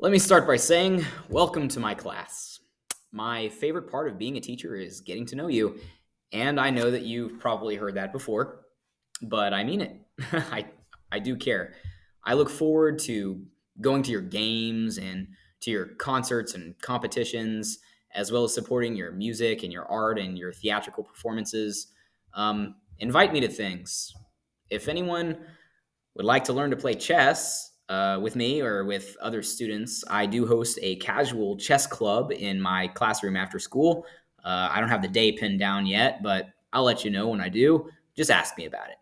Let me start by saying, welcome to my class. My favorite part of being a teacher is getting to know you, and I know that you've probably heard that before, but I mean it. I do care. I look forward to going to your games and to your concerts and competitions, as well as supporting your music and your art and your theatrical performances. Invite me to things. If anyone would like to learn to play chess with me or with other students, I do host a casual chess club in my classroom after school. I don't have the day pinned down yet, but I'll let you know when I do. Just ask me about it.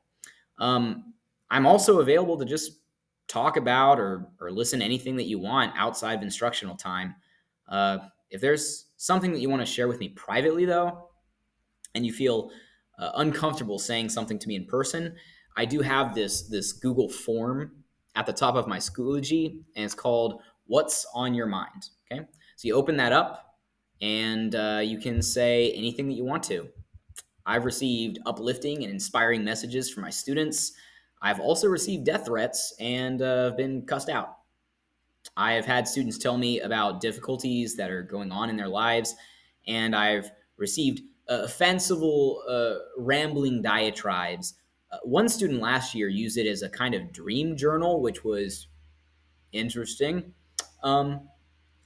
I'm also available to just talk about or listen to anything that you want outside of instructional time. If there's something that you want to share with me privately, though, and you feel uncomfortable saying something to me in person, I do have this Google form at the top of my Schoology, and it's called "What's on Your Mind." Okay, so you open that up, and you can say anything that you want to. I've received uplifting and inspiring messages from my students. I've also received death threats and been cussed out. I have had students tell me about difficulties that are going on in their lives, and I've received fanciful, rambling diatribes. One student last year used it as a kind of dream journal, which was interesting. Um,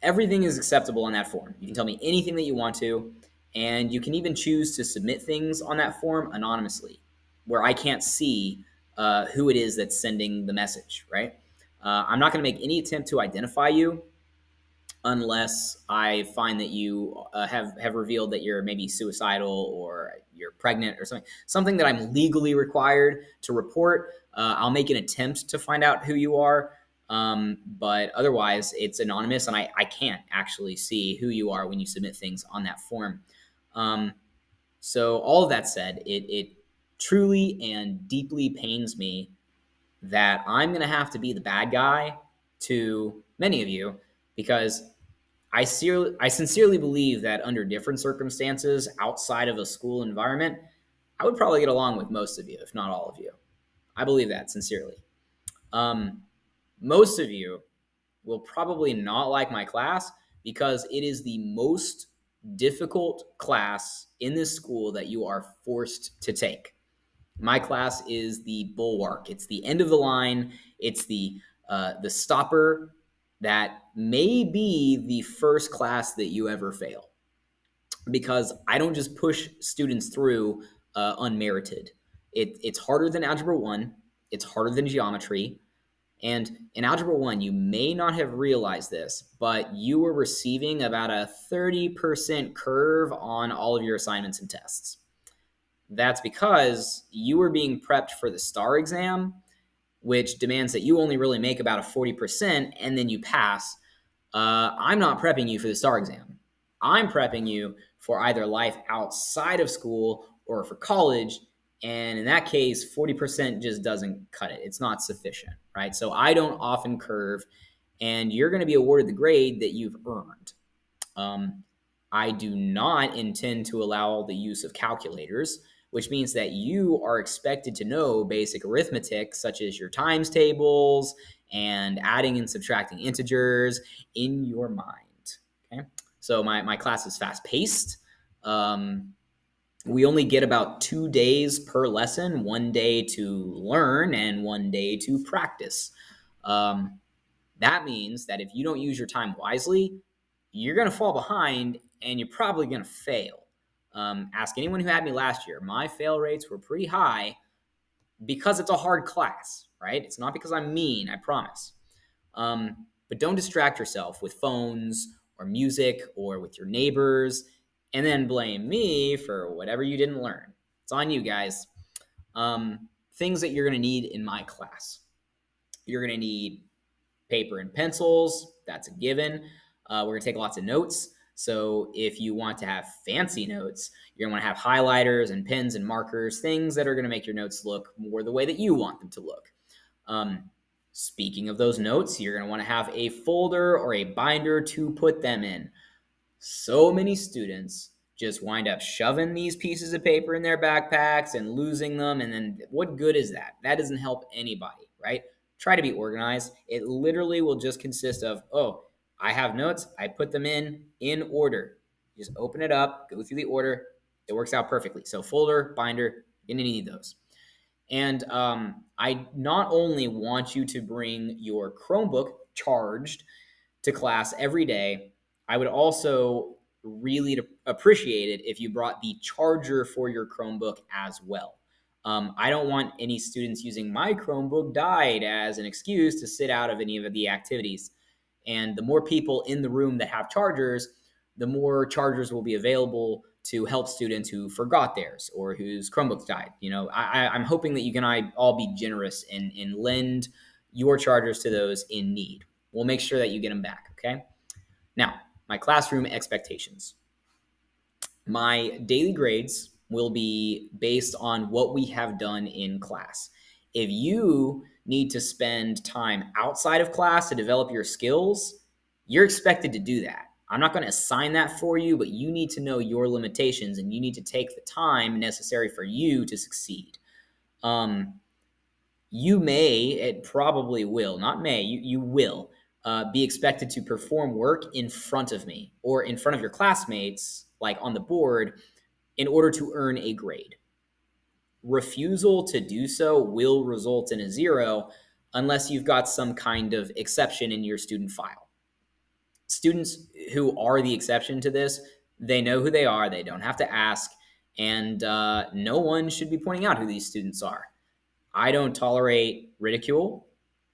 Everything is acceptable on that form. You can tell me anything that you want to, and you can even choose to submit things on that form anonymously, where I can't see who it is that's sending the message, right? I'm not going to make any attempt to identify you unless I find that you have revealed that you're maybe suicidal or you're pregnant or something that I'm legally required to report. I'll make an attempt to find out who you are, but otherwise it's anonymous, and I can't actually see who you are when you submit things on that form. Um, so all of that said, it truly and deeply pains me that I'm going to have to be the bad guy to many of you, because I sincerely believe that under different circumstances outside of a school environment, I would probably get along with most of you, if not all of you. I believe that sincerely. Um, Most of you will probably not like my class because it is the most difficult class in this school that you are forced to take. My class is the bulwark. It's the end of the line. It's the stopper that may be the first class that you ever fail, because I don't just push students through unmerited. It's harder than Algebra 1. It's harder than geometry. And in Algebra 1, you may not have realized this, but you were receiving about a 30% curve on all of your assignments and tests. That's because you were being prepped for the STAR exam, which demands that you only really make about a 40% and then you pass. I'm not prepping you for the STAR exam. I'm prepping you for either life outside of school or for college. And in that case, 40% just doesn't cut it. It's not sufficient, right? So I don't often curve, and you're going to be awarded the grade that you've earned. Um, I do not intend to allow the use of calculators, which means that you are expected to know basic arithmetic, such as your times tables and adding and subtracting integers in your mind. Okay, so my class is fast paced. We only get about 2 days per lesson, 1 day to learn and 1 day to practice. Um, that means that if you don't use your time wisely, you're going to fall behind and you're probably going to fail. Ask anyone who had me last year. My fail rates were pretty high because it's a hard class, right? It's not because I'm mean, I promise. But don't distract yourself with phones or music or with your neighbors and then blame me for whatever you didn't learn. It's on you guys. Things that you're going to need in my class. You're going to need paper and pencils. That's a given. We're going to take lots of notes. So if you want to have fancy notes, you're going to want to have highlighters and pens and markers, things that are going to make your notes look more the way that you want them to look. Speaking of those notes, you're going to want to have a folder or a binder to put them in. So many students just wind up shoving these pieces of paper in their backpacks and losing them. And then what good is that? That doesn't help anybody, right? Try to be organized. It literally will just consist of, oh, I have notes. I put them in order. You just open it up, go through the order. It works out perfectly. So folder, binder, you're gonna need those. And I not only want you to bring your Chromebook charged to class every day, I would also really appreciate it if you brought the charger for your Chromebook as well. I don't want any students using my Chromebook died as an excuse to sit out of any of the activities. And the more people in the room that have chargers, the more chargers will be available to help students who forgot theirs or whose Chromebooks died. I'm hoping that you can all be generous and lend your chargers to those in need. We'll make sure that you get them back, okay? Now, my classroom expectations. My daily grades will be based on what we have done in class. If you need to spend time outside of class to develop your skills, you're expected to do that. I'm not going to assign that for you, but you need to know your limitations and you need to take the time necessary for you to succeed. You may, it probably will, not may, you will be expected to perform work in front of me or in front of your classmates, like on the board, in order to earn a grade. Refusal to do so will result in a 0 unless you've got some kind of exception in your student file. Students who are the exception to this, they know who they are, they don't have to ask, and no one should be pointing out who these students are. I don't tolerate ridicule,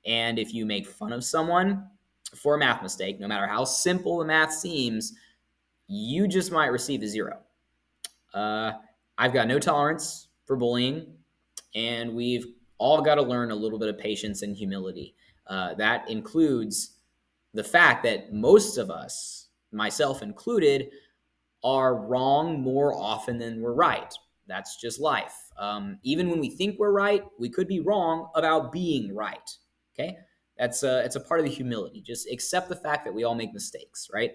and if you make fun of someone for a math mistake, no matter how simple the math seems, you just might receive a 0. I've got no tolerance for bullying, and we've all got to learn a little bit of patience and humility. That includes the fact that most of us, myself included, are wrong more often than we're right. That's just life. Even when we think we're right, we could be wrong about being right. Okay, it's a part of the humility. Just accept the fact that we all make mistakes, right?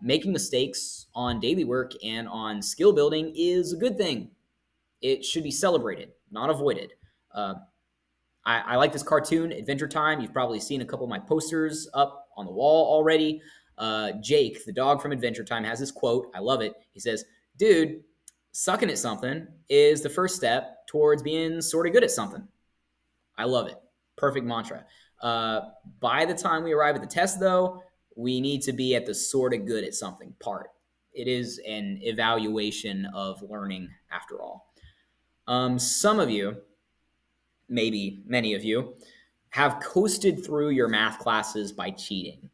Making mistakes on daily work and on skill building is a good thing. It should be celebrated, not avoided. I like this cartoon, Adventure Time. You've probably seen a couple of my posters up on the wall already. Jake, the dog from Adventure Time, has this quote. I love it. He says, dude, sucking at something is the first step towards being sort of good at something. I love it. Perfect mantra. By the time we arrive at the test, though, we need to be at the sort of good at something part. It is an evaluation of learning, after all. Some of you, maybe many of you, have coasted through your math classes by cheating,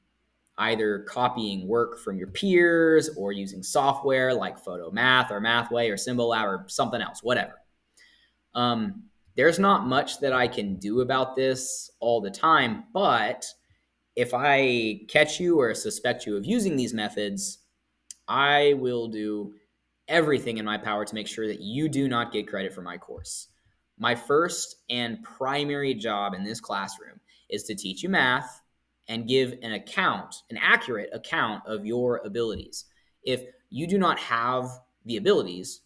either copying work from your peers or using software like PhotoMath or MathWay or Symbolab or something else, whatever. There's not much that I can do about this all the time, but if I catch you or suspect you of using these methods, I will do everything in my power to make sure that you do not get credit for my course. My first and primary job in this classroom is to teach you math and give an accurate account of your abilities. If you do not have the abilities,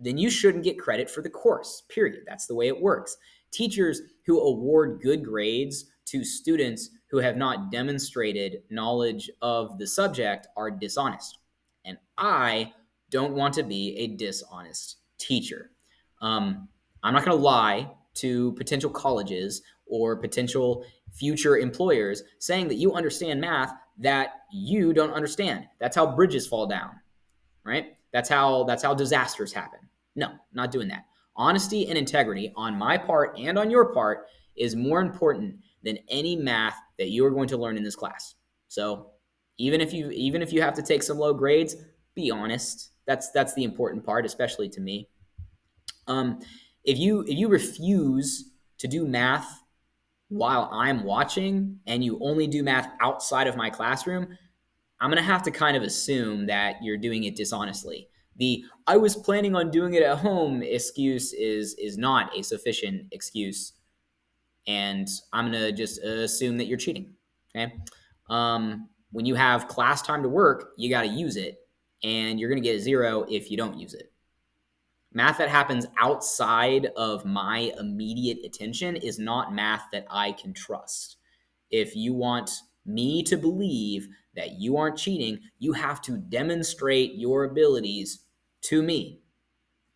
then you shouldn't get credit for the course, period. That's the way it works. Teachers who award good grades to students who have not demonstrated knowledge of the subject are dishonest. And I don't want to be a dishonest teacher. I'm not going to lie to potential colleges or potential future employers saying that you understand math that you don't understand. That's how bridges fall down, right? That's how disasters happen. No, not doing that. Honesty and integrity on my part and on your part is more important than any math that you are going to learn in this class. So even if you have to take some low grades, be honest. That's the important part, especially to me. If you refuse to do math while I'm watching and you only do math outside of my classroom, I'm going to have to kind of assume that you're doing it dishonestly. The I was planning on doing it at home excuse is not a sufficient excuse, and I'm going to just assume that you're cheating. Okay? When you have class time to work, you got to use it, and you're going to get a 0 if you don't use it. Math that happens outside of my immediate attention is not math that I can trust. If you want me to believe that you aren't cheating, you have to demonstrate your abilities to me.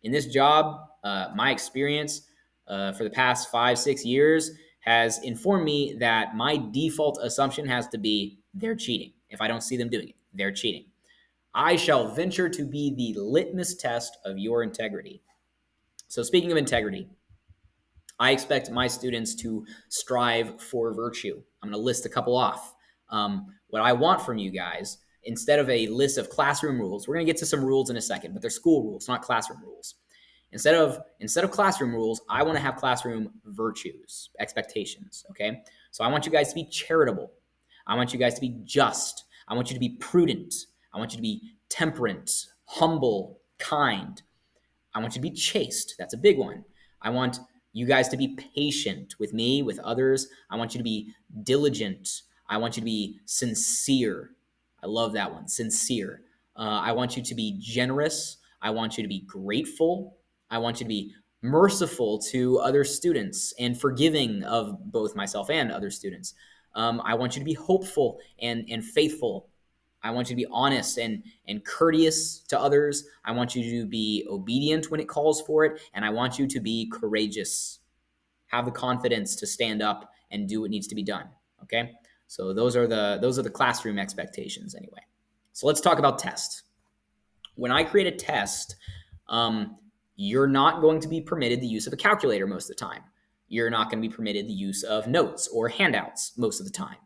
In this job, my experience for the past 5, 6 years has informed me that my default assumption has to be they're cheating. If I don't see them doing it, they're cheating. I shall venture to be the litmus test of your integrity. So, speaking of integrity, I expect my students to strive for virtue. I'm going to list a couple off. What I want from you guys, instead of a list of classroom rules, we're going to get to some rules in a second, but they're school rules, not classroom rules. Instead of classroom rules, I want to have classroom virtues, expectations. Okay, so I want you guys to be charitable. I want you guys to be just. I want you to be prudent. I want you to be temperate, humble, kind. I want you to be chaste. That's a big one. I want you guys to be patient with me, with others. I want you to be diligent. I want you to be sincere. I love that one, sincere. I want you to be generous. I want you to be grateful. I want you to be merciful to other students and forgiving of both myself and other students. I want you to be hopeful and faithful. I want you to be honest and courteous to others. I want you to be obedient when it calls for it. And I want you to be courageous. Have the confidence to stand up and do what needs to be done. Okay? So those are the classroom expectations anyway. So let's talk about tests. When I create a test, you're not going to be permitted the use of a calculator most of the time. You're not going to be permitted the use of notes or handouts most of the time.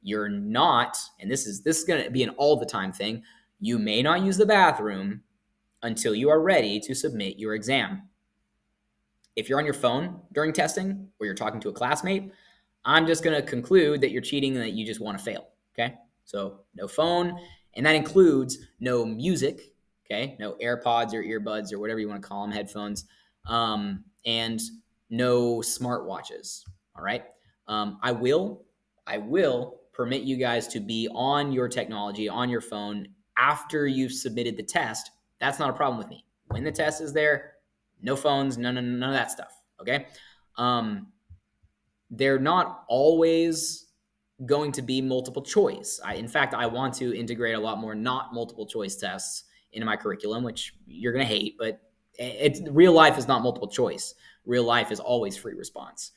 You're not, and this is going to be an all the time thing, you may not use the bathroom until you are ready to submit your exam. If you're on your phone during testing or you're talking to a classmate, I'm just going to conclude that you're cheating and that you just want to fail. Okay? So no phone, and that includes no music. Okay? No AirPods or earbuds or whatever you want to call them, headphones, and no smartwatches. All right? I will permit you guys to be on your technology, on your phone after you've submitted the test. That's not a problem with me. When the test is there, no phones, none of that stuff. Okay? They're not always going to be multiple choice. In fact, I want to integrate a lot more not multiple choice tests into my curriculum, which you're going to hate, but real life is not multiple choice. Real life is always free response.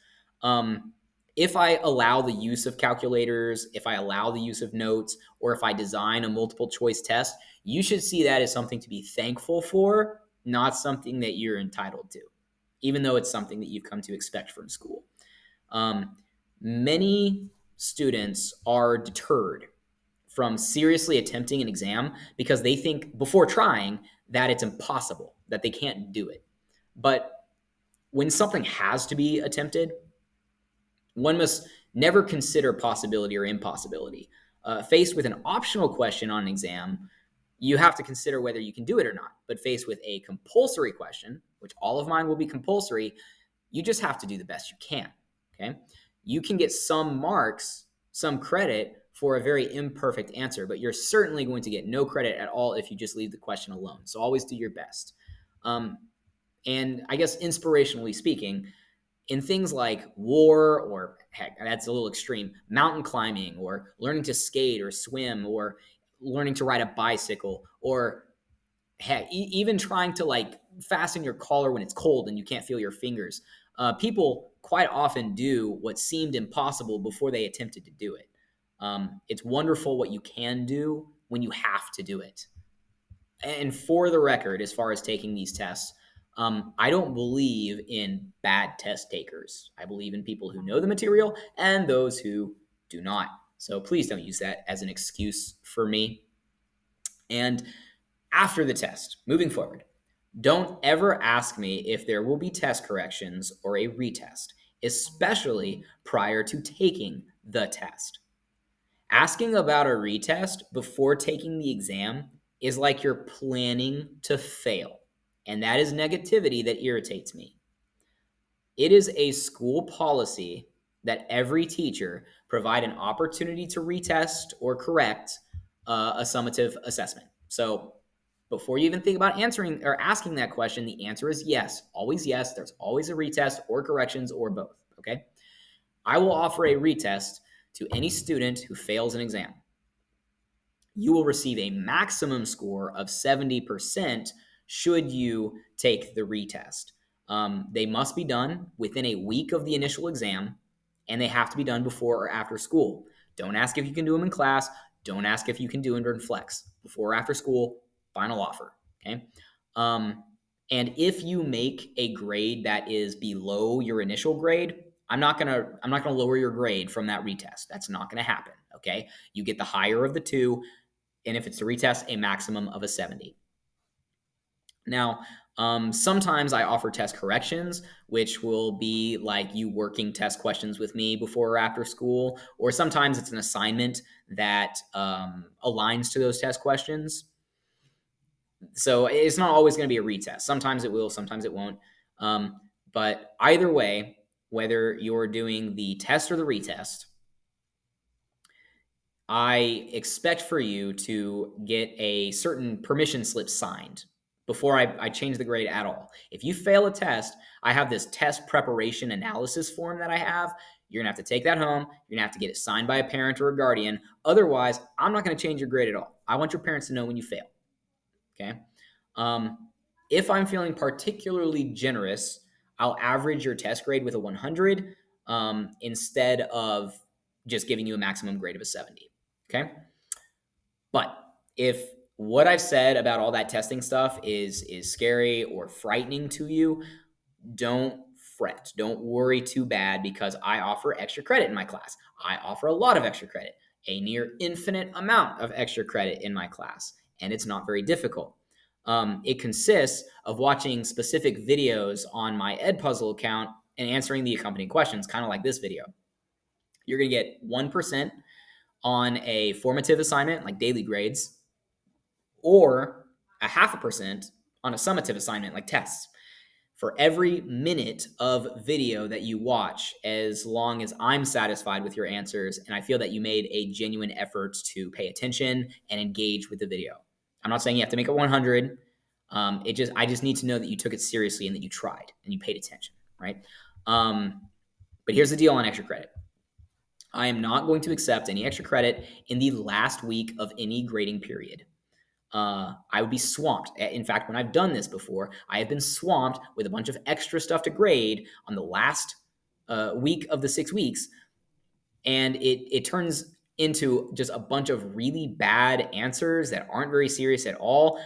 If I allow the use of calculators, if I allow the use of notes, or if I design a multiple choice test, you should see that as something to be thankful for, not something that you're entitled to, even though it's something that you've come to expect from school. Many students are deterred from seriously attempting an exam because they think before trying that it's impossible, that they can't do it. But when something has to be attempted, one must never consider possibility or impossibility. Faced with an optional question on an exam, you have to consider whether you can do it or not. But faced with a compulsory question, which all of mine will be compulsory, you just have to do the best you can. Okay? You can get some marks, some credit for a very imperfect answer, but you're certainly going to get no credit at all if you just leave the question alone. So always do your best. And I guess inspirationally speaking, in things like war, or heck, that's a little extreme, mountain climbing, or learning to skate or swim, or learning to ride a bicycle, or heck, even trying to like fasten your collar when it's cold and you can't feel your fingers. People quite often do what seemed impossible before they attempted to do it. It's wonderful what you can do when you have to do it. And for the record, as far as taking these tests, I don't believe in bad test takers. I believe in people who know the material and those who do not. So please don't use that as an excuse for me. And after the test, moving forward, don't ever ask me if there will be test corrections or a retest, especially prior to taking the test. Asking about a retest before taking the exam is like you're planning to fail. And that is negativity that irritates me. It is a school policy that every teacher provide an opportunity to retest or correct a summative assessment. So before you even think about answering or asking that question, the answer is yes. Always yes. There's always a retest or corrections or both. Okay. I will offer a retest to any student who fails an exam. You will receive a maximum score of 70% should you take the retest. They must be done within a week of the initial exam, and they have to be done before or after school. Don't ask if you can do them in class. Don't ask if you can do them during flex. Before or after school, final offer. Okay. Um, and if you make a grade that is below your initial grade, I'm not gonna lower your grade from that retest. That's not gonna happen. Okay. You get the higher of the two, and if it's a retest, a maximum of a 70. Now, sometimes I offer test corrections, which will be like you working test questions with me before or after school, or sometimes it's an assignment that aligns to those test questions. So it's not always going to be a retest. Sometimes it will, sometimes it won't. But either way, whether you're doing the test or the retest, I expect for you to get a certain permission slip signed before I change the grade at all. If you fail a test, I have this test preparation analysis form that I have. You're going to have to take that home. You're going to have to get it signed by a parent or a guardian. Otherwise, I'm not going to change your grade at all. I want your parents to know when you fail. Okay. If I'm feeling particularly generous, I'll average your test grade with a 100 instead of just giving you a maximum grade of a 70. Okay. But if what I've said about all that testing stuff is scary or frightening to you, don't fret. Don't worry too bad, because I offer extra credit in my class. I offer a lot of extra credit, a near infinite amount of extra credit in my class, and it's not very difficult. It consists of watching specific videos on my Edpuzzle account and answering the accompanying questions, kind of like this video. You're going to get 1% on a formative assignment like daily grades, or a 0.5% on a summative assignment like tests. For every minute of video that you watch, as long as I'm satisfied with your answers and I feel that you made a genuine effort to pay attention and engage with the video. I'm not saying you have to make it 100. I just need to know that you took it seriously and that you tried and you paid attention, right? But here's the deal on extra credit. I am not going to accept any extra credit in the last week of any grading period. I would be swamped. In fact, when I've done this before, I have been swamped with a bunch of extra stuff to grade on the last week of the 6 weeks, and it turns into just a bunch of really bad answers that aren't very serious at all,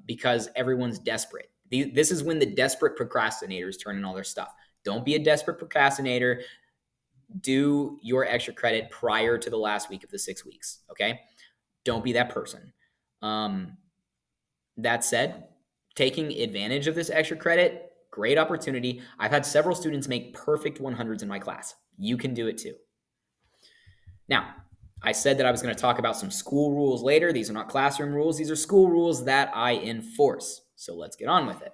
because everyone's desperate. This is when the desperate procrastinators turn in all their stuff. Don't be a desperate procrastinator. Do your extra credit prior to the last week of the 6 weeks, okay? Don't be that person. That said, taking advantage of this extra credit, great opportunity. I've had several students make perfect 100s in my class. You can do it too. Now, I said that I was going to talk about some school rules later. These are not classroom rules. These are school rules that I enforce. So let's get on with it.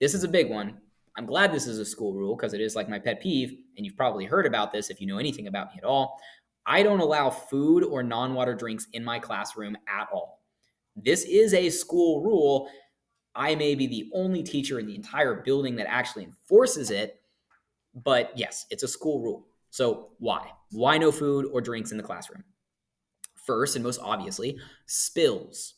This is a big one. I'm glad this is a school rule, because it is like my pet peeve, and you've probably heard about this if you know anything about me at all. I don't allow food or non-water drinks in my classroom at all. This is a school rule. I may be the only teacher in the entire building that actually enforces it, but yes, it's a school rule. So why? Why no food or drinks in the classroom? First, and most obviously, spills.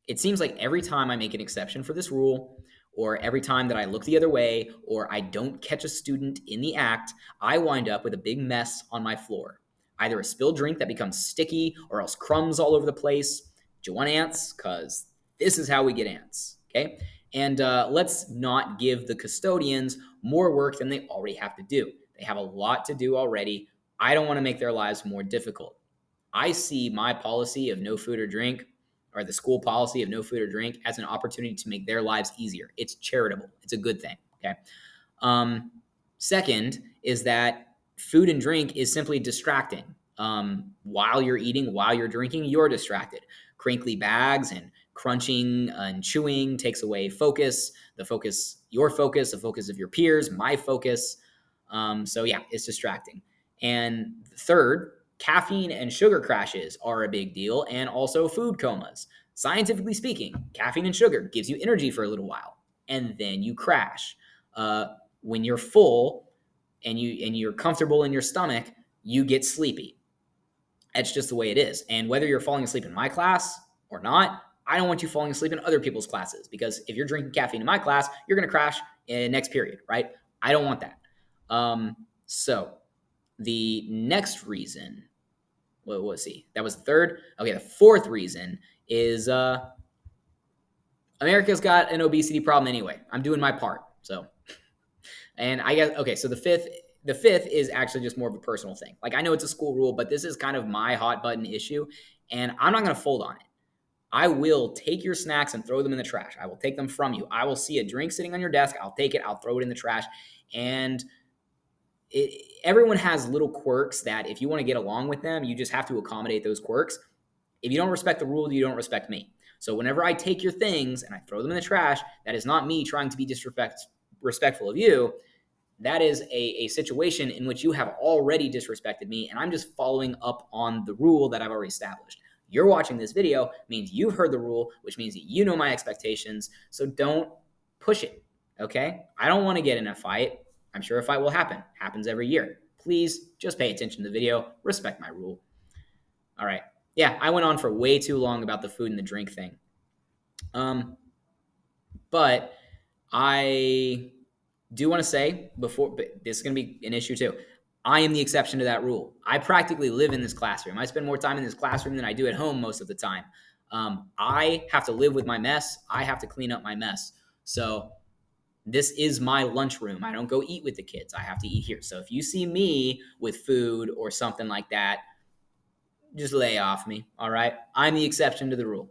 It seems like every time I make an exception for this rule, or every time that I look the other way, or I don't catch a student in the act, I wind up with a big mess on my floor. Either a spilled drink that becomes sticky, or else crumbs all over the place. Do you want ants? Because this is how we get ants, okay? And let's not give the custodians more work than they already have to do. They have a lot to do already. I don't want to make their lives more difficult. I see my policy of no food or drink, or the school policy of no food or drink, as an opportunity to make their lives easier. It's charitable. It's a good thing, okay? Second is that food and drink is simply distracting. While you're eating, while you're drinking, you're distracted. Crinkly bags and crunching and chewing takes away focus, your focus, the focus of your peers, my focus. So yeah, it's distracting. And third, caffeine and sugar crashes are a big deal, and also food comas. Scientifically speaking, caffeine and sugar gives you energy for a little while, and then you crash. When you're full and you're comfortable in your stomach, you get sleepy. That's just the way it is. And whether you're falling asleep in my class or not, I don't want you falling asleep in other people's classes, because if you're drinking caffeine in my class, you're going to crash in next period, right? I don't want that. So the next reason, what was he? That was the third. Okay, the fourth reason is America's got an obesity problem anyway. I'm doing my part. So, and I guess, okay, so the fifth is actually just more of a personal thing. Like, I know it's a school rule, but this is kind of my hot button issue, and I'm not going to fold on it. I will take your snacks and throw them in the trash. I will take them from you. I will see a drink sitting on your desk. I'll take it. I'll throw it in the trash. And everyone has little quirks that if you want to get along with them, you just have to accommodate those quirks. If you don't respect the rule, you don't respect me. So whenever I take your things and I throw them in the trash, that is not me trying to be disrespectful of you. That is a situation in which you have already disrespected me, and I'm just following up on the rule that I've already established. You're watching this video means you've heard the rule, which means that you know my expectations, so don't push it, okay? I don't want to get in a fight. I'm sure a fight will happen. Happens every year. Please just pay attention to the video. Respect my rule. All right. Yeah, I went on for way too long about the food and the drink thing. But I do want to say before, but this is going to be an issue too. I am the exception to that rule. I practically live in this classroom. I spend more time in this classroom than I do at home most of the time. I have to live with my mess. I have to clean up my mess. So this is my lunchroom. I don't go eat with the kids. I have to eat here. So if you see me with food or something like that, just lay off me, all right? I'm the exception to the rule.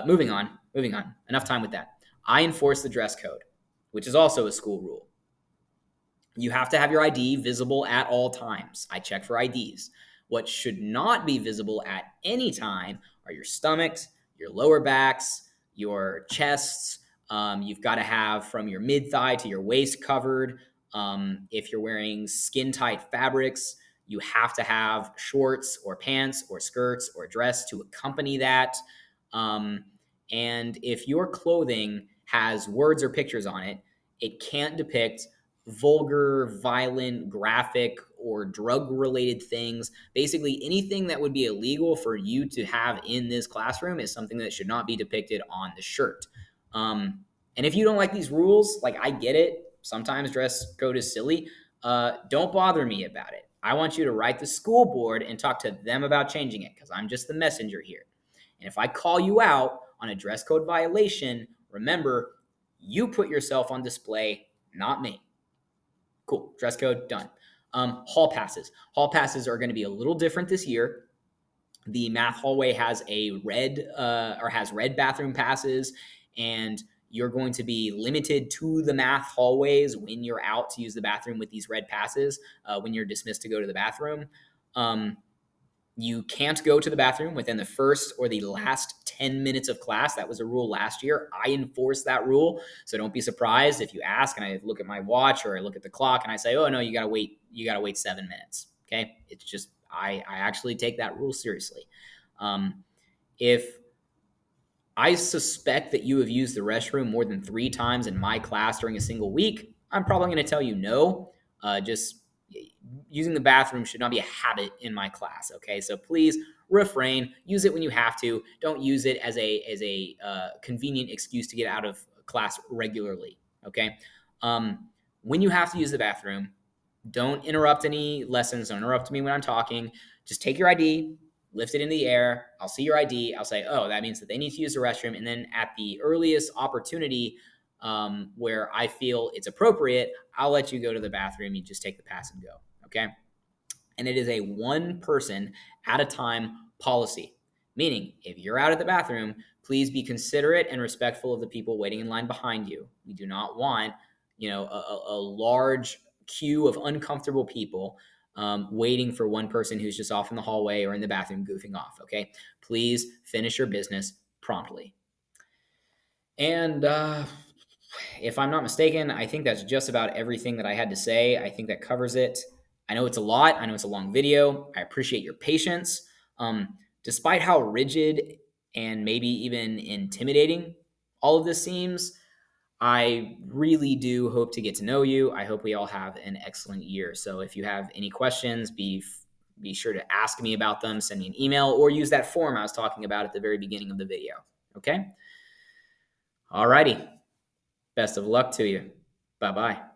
Moving on. Enough time with that. I enforce the dress code, which is also a school rule. You have to have your ID visible at all times. I check for IDs. What should not be visible at any time are your stomachs, your lower backs, your chests. You've got to have from your mid-thigh to your waist covered. If you're wearing skin-tight fabrics, you have to have shorts or pants or skirts or dress to accompany that. And if your clothing has words or pictures on it, it can't depict vulgar, violent, graphic, or drug-related things. Basically, anything that would be illegal for you to have in this classroom is something that should not be depicted on the shirt. And if you don't like these rules, like, I get it. Sometimes dress code is silly. Don't bother me about it. I want you to write the school board and talk to them about changing it, because I'm just the messenger here. And if I call you out on a dress code violation, remember, you put yourself on display, not me. Cool. Dress code, done. Hall passes. Hall passes are going to be a little different this year. The math hallway has has red bathroom passes, and you're going to be limited to the math hallways when you're out to use the bathroom with these red passes, when you're dismissed to go to the bathroom. You can't go to the bathroom within the first or the last 10 minutes of class. That was a rule last year. I enforced that rule. So don't be surprised if you ask and I look at my watch or I look at the clock and I say, oh, no, you got to wait 7 minutes. Okay. It's just, I actually take that rule seriously. If I suspect that you have used the restroom more than 3 times in my class during a single week, I'm probably going to tell you no. Just using the bathroom should not be a habit in my class. Okay, so please refrain. Use it when you have to. Don't use it as a convenient excuse to get out of class regularly. Okay, when you have to use the bathroom, don't interrupt any lessons. Don't interrupt me when I'm talking. Just take your ID, lift it in the air. I'll see your ID. I'll say, oh, that means that they need to use the restroom. And then at the earliest opportunity where I feel it's appropriate, I'll let you go to the bathroom. You just take the pass and go. Okay. And it is a one person at a time policy, meaning if you're out at the bathroom, please be considerate and respectful of the people waiting in line behind you. We do not want, a large queue of uncomfortable people waiting for one person who's just off in the hallway or in the bathroom goofing off. Okay. Please finish your business promptly. And if I'm not mistaken, I think that's just about everything that I had to say. I think that covers it. I know it's a lot. I know it's a long video. I appreciate your patience. Despite how rigid and maybe even intimidating all of this seems, I really do hope to get to know you. I hope we all have an excellent year. So if you have any questions, be be sure to ask me about them, send me an email, or use that form I was talking about at the very beginning of the video. Okay? Alrighty. Best of luck to you. Bye-bye.